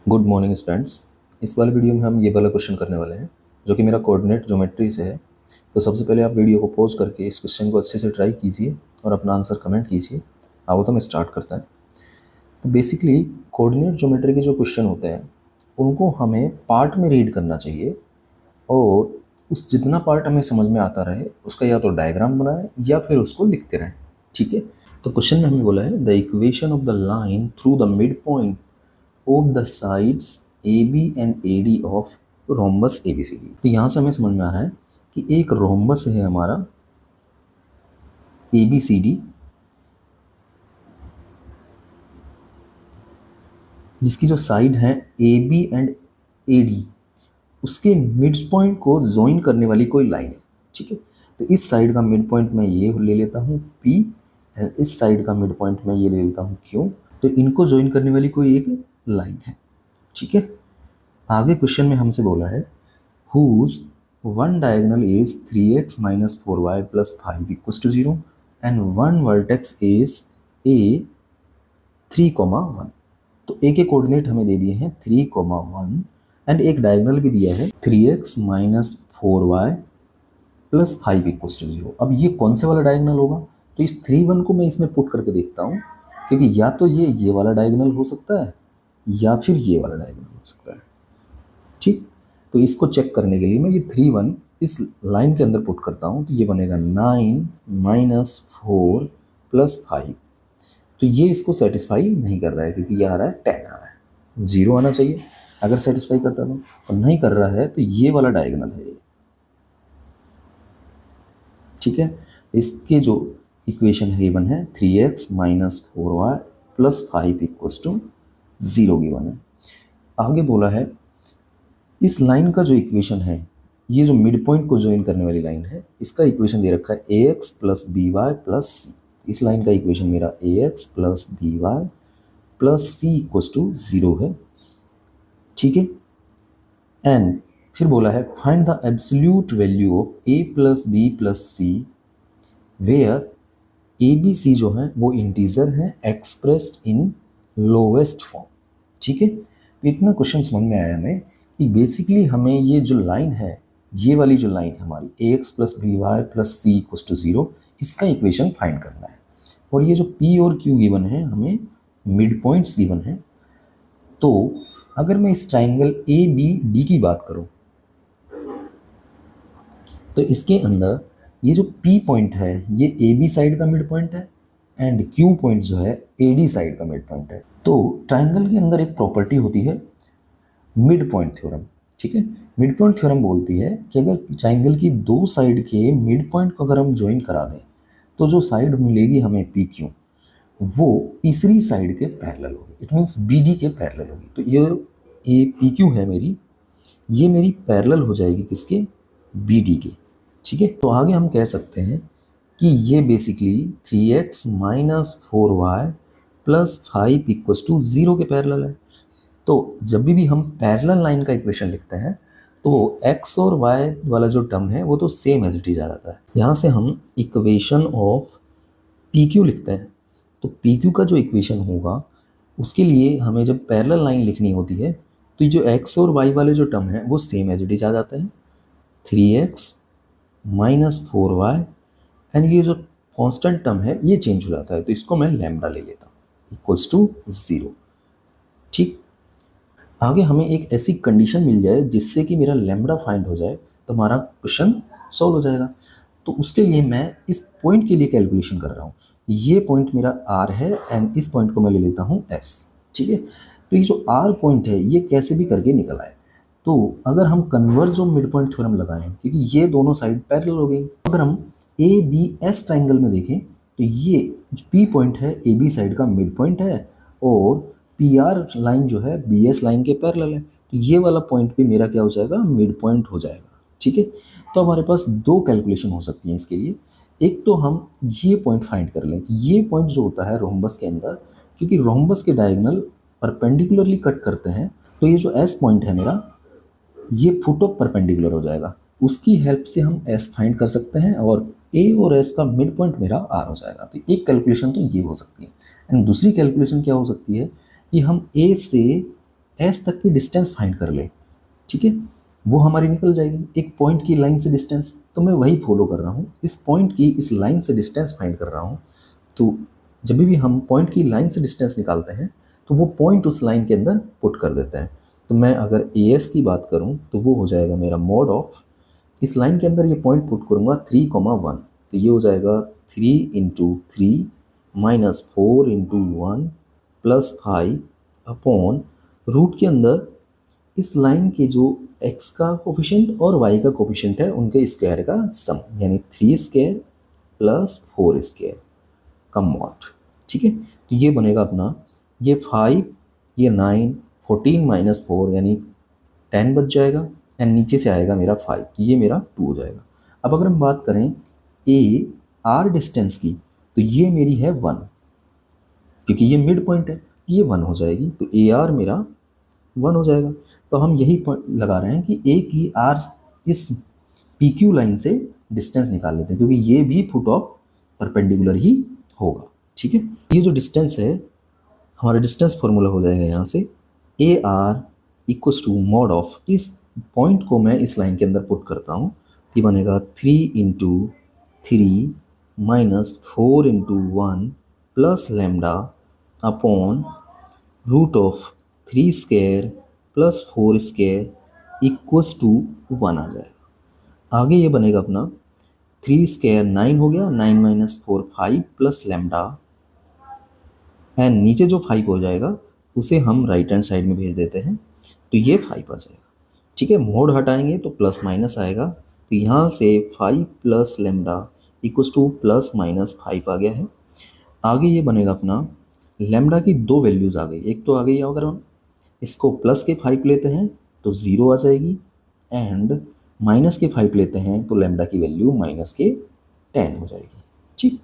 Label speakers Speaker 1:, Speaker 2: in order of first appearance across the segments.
Speaker 1: Good morning students. इस वाले video में हम ये वाला क्वेश्चन करने वाले हैं जो कि मेरा कोऑर्डिनेट ज्योमेट्री से है। तो सबसे पहले आप वीडियो को पॉज करके इस क्वेश्चन को अच्छे से ट्राई कीजिए और अपना आंसर कमेंट कीजिए। आओ तो मैं स्टार्ट करता है। तो बेसिकली कोऑर्डिनेट ज्योमेट्री के जो क्वेश्चन होते हैं उनको हमें पार्ट में रीड करना चाहिए और उस जितना पार्ट हमें समझ में आता रहे उसका या तो डायग्राम बनाएं या फिर उसको लिखते रहें। ठीक है। तो क्वेश्चन में हमें बोला है the equation of the line through the mid point of the sides AB and AD of rhombus ABCD। तो यहाँ से हमें समझ में आ रहा है कि एक रोम्बस है हमारा ABCD जिसकी जो साइड है AB एंड AD उसके मिड पॉइंट को ज्वाइन करने वाली कोई लाइन है। ठीक है। तो इस साइड का मिड पॉइंट मैं ये ले लेता हूँ P एंड इस साइड का मिड पॉइंट मैं ये ले लेता हूँ Q। तो इनको ज्वाइन करने वाली कोई एक लाइन है। ठीक है। आगे क्वेश्चन में हमसे बोला है whose one diagonal is 3x minus 4y plus 5 equals to 0 and one vertex is a 3, 1। तो ए के कोऑर्डिनेट हमें दे दिए हैं 3, 1 एंड एक डायगोनल भी दिया है 3x minus 4y plus 5 equals to 0। अब ये कौन से वाला डायगोनल होगा? तो इस 3, 1 को मैं इसमें पुट करके देखता हूँ क्योंकि या तो ये वाला डायगोनल हो सकता है या फिर ये वाला डायगोनल हो सकता है। ठीक। तो इसको चेक करने के लिए मैं ये 3, 1 इस लाइन के अंदर पुट करता हूँ तो ये बनेगा 9 माइनस 4 प्लस 5। तो ये इसको सेटिस्फाई नहीं कर रहा है क्योंकि ये आ रहा है 10 आ रहा है, 0 आना चाहिए अगर सेटिस्फाई करता तो। और नहीं कर रहा है तो ये वाला डायगोनल है ये। ठीक है। इसके जो इक्वेशन है गिवन है 3x minus 4y plus 5 equals to 0 given है। आगे बोला है इस लाइन का जो इक्वेशन है ये जो मिड पॉइंट को ज्वाइन करने वाली लाइन है इसका इक्वेशन दे रखा है ax plus B Y plus C. इस लाइन का इक्वेशन मेरा ax plus B Y plus C equals to 0 है। ठीक है। एंड फिर बोला है find the absolute value of a plus B plus C where A B C जो है वो इंटीजर है एक्सप्रेस्ड इन लोवेस्ट फॉर्म। ठीक है। तो इतना क्वेश्चन समझ में आया हमें कि बेसिकली हमें ये जो लाइन है ये वाली जो लाइन है हमारी ax plus B Y plus C equals to 0 इसका इक्वेशन फाइंड करना है। और ये जो p और q गिवन है हमें मिड पॉइंट्स गिवन है। तो अगर मैं इस ट्राइंगल ABD की बात करूं तो इसके अंदर ये जो P पॉइंट है ये AB साइड का मिड पॉइंट है एंड Q पॉइंट जो है AD साइड का मिड पॉइंट है। तो ट्राइंगल के अंदर एक प्रॉपर्टी होती है मिड पॉइंट थ्योरम। ठीक है। मिड पॉइंट थ्योरम बोलती है कि अगर ट्राइंगल की दो साइड के मिड पॉइंट को अगर हम ज्वाइन करा दें तो जो साइड मिलेगी हमें PQ वो तीसरी साइड के पैरेलल होगी। इट मीन्स BD के पैरेलल होगी। तो ये PQ है मेरी, ये मेरी पैरेलल हो जाएगी किसके? BD के। ठीक है। तो आगे हम कह सकते हैं कि ये basically 3x minus 4y plus 5 equals to 0 के पैरेलल है। तो जब भी हम पैरेलल लाइन का इक्वेशन लिखते हैं तो x और y वाला जो टर्म है वो तो सेम एज इट इज आ जाता है। यहाँ से हम इक्वेशन ऑफ PQ लिखते हैं तो PQ का जो इक्वेशन होगा उसके लिए हमें जब पैरेलल लाइन लिखनी होती है तो ये जो x और y वाले जो टर्म है वो सेम एज इट इज आ जाते हैं 3x माइनस 4y एंड ये जो कांस्टेंट टर्म है ये चेंज हो जाता है तो इसको मैं लैम्बडा ले लेता हूँ इक्वल्स टू 0। ठीक। आगे हमें एक ऐसी कंडीशन मिल जाए जिससे कि मेरा लैम्बडा फाइंड हो जाए तो हमारा क्वेश्चन सॉल्व हो जाएगा। तो उसके लिए मैं इस पॉइंट के लिए कैलकुलेशन कर रहा हूँ। ये पॉइंट मेरा R है एंड इस पॉइंट को मैं ले लेता हूँ S। ठीक है। तो ये जो R पॉइंट है ये कैसे भी करके निकल आए तो अगर हम converse of mid point theorem लगाएं क्योंकि ये दोनों साइड पैरेलल हो गई। अगर हम ABS ट्राइंगल में देखें तो ये जो P पॉइंट है AB साइड का मिड पॉइंट है और PR लाइन जो है BS लाइन के पैरेलल है तो ये वाला पॉइंट भी मेरा क्या हो जाएगा? मिड पॉइंट हो जाएगा। ठीक है। तो हमारे पास दो कैलकुलेशन हो सकती हैं इसके लिए। एक तो हम ये पॉइंट फाइंड कर लें। ये पॉइंट जो होता है रोम्बस के अंदर क्योंकि रोम्बस के डायगोनल परपेंडिकुलरली कट करते हैं तो ये जो S पॉइंट है मेरा ये फुट ऑफ परपेंडिकुलर हो जाएगा। उसकी हेल्प से हम S फाइंड कर सकते हैं और A और S का मिड पॉइंट मेरा R हो जाएगा। तो एक कैलकुलेशन तो ये हो सकती है एंड दूसरी कैलकुलेशन क्या हो सकती है कि हम A से एस तक की डिस्टेंस फाइंड कर ले, ठीक है, वो हमारी निकल जाएगी एक पॉइंट की लाइन से डिस्टेंस। तो मैं वही फॉलो कर रहा हूँ, इस पॉइंट की इस लाइन से डिस्टेंस फाइंड कर रहा हूँ। तो जब भी हम पॉइंट की लाइन से डिस्टेंस निकालते हैं तो वो पॉइंट उस लाइन के अंदर पुट कर देते हैं। तो मैं अगर ए एस की बात करूँ तो वो हो जाएगा मेरा मॉड ऑफ, इस लाइन के अंदर ये पॉइंट पुट करूँगा 3,1, तो ये हो जाएगा 3 × 3 -4 × 1 +5 अपॉन रूट के अंदर इस लाइन के जो x का कोफिशिएंट और y का कोफिशिएंट है उनके स्क्वायर का सम, यानी 3² + 4² का मॉड, ठीक है। तो ये बनेगा अपना, ये 5, ये 9, 14 - 4 यानी 10 बच जाएगा, एंड नीचे से आएगा मेरा 5, तो ये मेरा 2 हो जाएगा। अब अगर हम बात करें ए आर डिस्टेंस की, तो ये मेरी है 1, क्योंकि ये मिड पॉइंट है, ये 1 हो जाएगी, तो ए आर मेरा 1 हो जाएगा। तो हम यही पॉइंट लगा रहे हैं कि ए की आर इस पी क्यू लाइन से डिस्टेंस निकाल लेते हैं, क्योंकि ये भी फुट ऑफ परपेंडिकुलर ही होगा, ठीक है। ये जो डिस्टेंस है, हमारा डिस्टेंस फॉर्मूला हो जाएगा यहाँ से a r equals to mod of, इस पॉइंट को मैं इस लाइन के अंदर पुट करता हूँ, ये बनेगा 3 × 3 -4 × 1 + lambda upon root of 3² + 4² equals to 1 आ जाएगा। आगे ये बनेगा अपना 3² 9 हो गया, 9 - 4 5 + लैम्डा, एंड नीचे जो 5 हो जाएगा उसे हम राइट हैंड साइड में भेज देते हैं, तो ये 5 आ जाएगा, ठीक है। मोड हटाएंगे तो प्लस माइनस आएगा, तो यहाँ से 5 + लैम्डा इक्वस टू ±5 आ गया है। आगे ये बनेगा अपना, लैम्डा की दो वैल्यूज़ आ गई, एक तो आ गई, अगर हम इसको प्लस के 5 लेते हैं तो 0 आ जाएगी, एंड माइनस के 5 लेते हैं तो लैम्डा की वैल्यू -10 हो जाएगी, ठीक।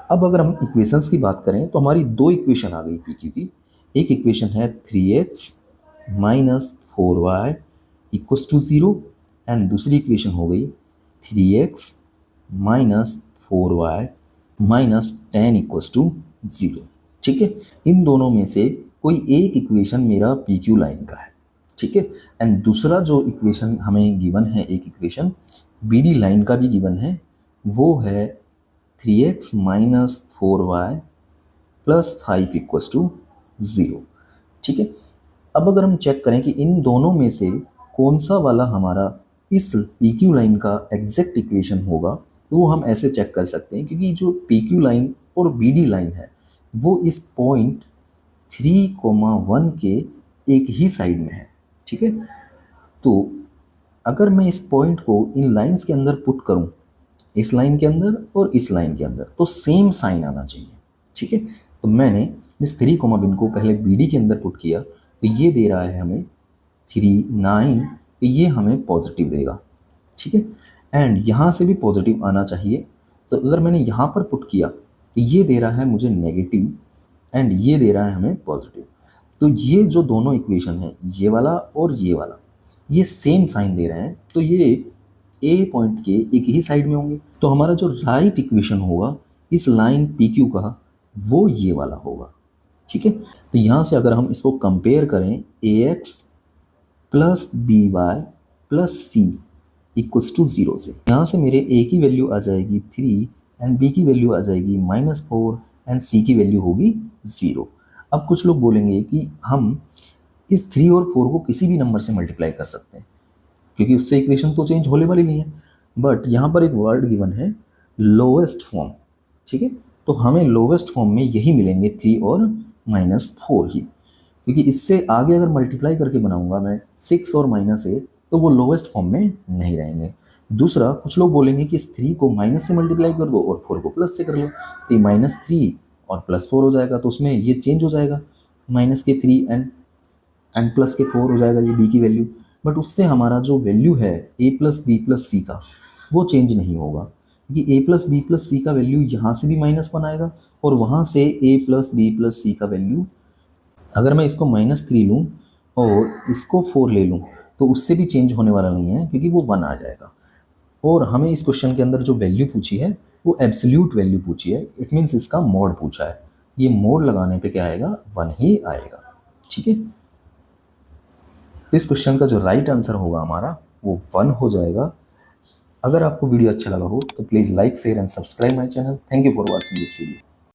Speaker 1: अब अगर हम इक्वेशंस की बात करें तो हमारी दो इक्वेशन आ गई पी क्यू की। एक इक्वेशन है 3x - 4y equals to 0, and दूसरी इक्वेशन हो गई 3x - 4y -10 इक्वस टू 0, ठीक है। इन दोनों में से कोई एक इक्वेशन मेरा पी क्यू लाइन का है, ठीक है, एंड दूसरा जो इक्वेशन हमें गिवन है, एक इक्वेशन बी डी लाइन का भी गिवन है, वो है 3x - 4y + 5 इक्वस टू 0, ठीक है। अब अगर हम चेक करें कि इन दोनों में से कौन सा वाला हमारा इस पी क्यू लाइन का एग्जैक्ट इक्वेशन होगा, तो वो हम ऐसे चेक कर सकते हैं, क्योंकि जो पी क्यू लाइन और बी डी लाइन है वो इस पॉइंट 3,1 के एक ही साइड में है, ठीक है। तो अगर मैं इस पॉइंट को इन लाइंस के अंदर पुट करूं, इस लाइन के अंदर और इस लाइन के अंदर, तो सेम साइन आना चाहिए, ठीक है। तो मैंने इस 3, को पहले बी डी के अंदर पुट किया, तो ये दे रहा है हमें 3 9, तो ये हमें पॉजिटिव देगा, ठीक है, एंड यहाँ से भी पॉजिटिव आना चाहिए। तो अगर मैंने यहाँ पर पुट किया तो ये दे रहा है मुझे नेगेटिव, एंड ये दे रहा है हमें पॉजिटिव। तो ये जो दोनों इक्वेशन हैं, ये वाला और ये वाला, ये सेम साइन दे रहे हैं, तो ये ए पॉइंट के एक ही साइड में होंगे। तो हमारा जो राइट इक्वेशन होगा इस लाइन पी क्यू का, वो ये वाला होगा, ठीक है। तो यहाँ से अगर हम इसको कंपेयर करें ax + by + c equals to 0 से, यहाँ से मेरे a की वैल्यू आ जाएगी 3, एंड b की वैल्यू आ जाएगी -4, एंड c की वैल्यू होगी 0। अब कुछ लोग बोलेंगे कि हम इस 3 और 4 को किसी भी नंबर से मल्टीप्लाई कर सकते हैं, क्योंकि उससे इक्वेशन तो चेंज होने वाली नहीं है। बट यहाँ पर एक वर्ड गिवन है लोवेस्ट फॉर्म, ठीक है, तो हमें लोवेस्ट फॉर्म में यही मिलेंगे 3 और -4 ही, क्योंकि इससे आगे अगर मल्टीप्लाई करके बनाऊंगा मैं 6 और -8, तो वो लोवेस्ट फॉर्म में नहीं रहेंगे। दूसरा, कुछ लोग बोलेंगे कि इस 3 को माइनस से मल्टीप्लाई कर दो और 4 को प्लस से कर लो, तो ये -3 और +4 हो जाएगा, तो उसमें ये चेंज हो जाएगा, -3 एंड प्लस के 4 हो जाएगा ये b की वैल्यू। बट उससे हमारा जो वैल्यू है a + b + c का, वो चेंज नहीं होगा, क्योंकि a + b + c का वैल्यू यहाँ से भी -1 आएगा, और वहाँ से a + b + c का वैल्यू, अगर मैं इसको -3 लूँ और इसको 4 ले लूँ, तो उससे भी चेंज होने वाला नहीं है, क्योंकि वो 1 आ जाएगा। और हमें इस क्वेश्चन के अंदर जो वैल्यू पूछी है वो एब्सोल्यूट वैल्यू पूछी है, इट मीन्स इसका मोड पूछा है। ये मोड लगाने पे क्या आएगा, 1 ही आएगा, ठीक है। इस क्वेश्चन का जो राइट आंसर होगा हमारा वो 1 हो जाएगा। अगर आपको वीडियो अच्छा लगा हो तो please like share and subscribe my channel. Thank you for watching this video.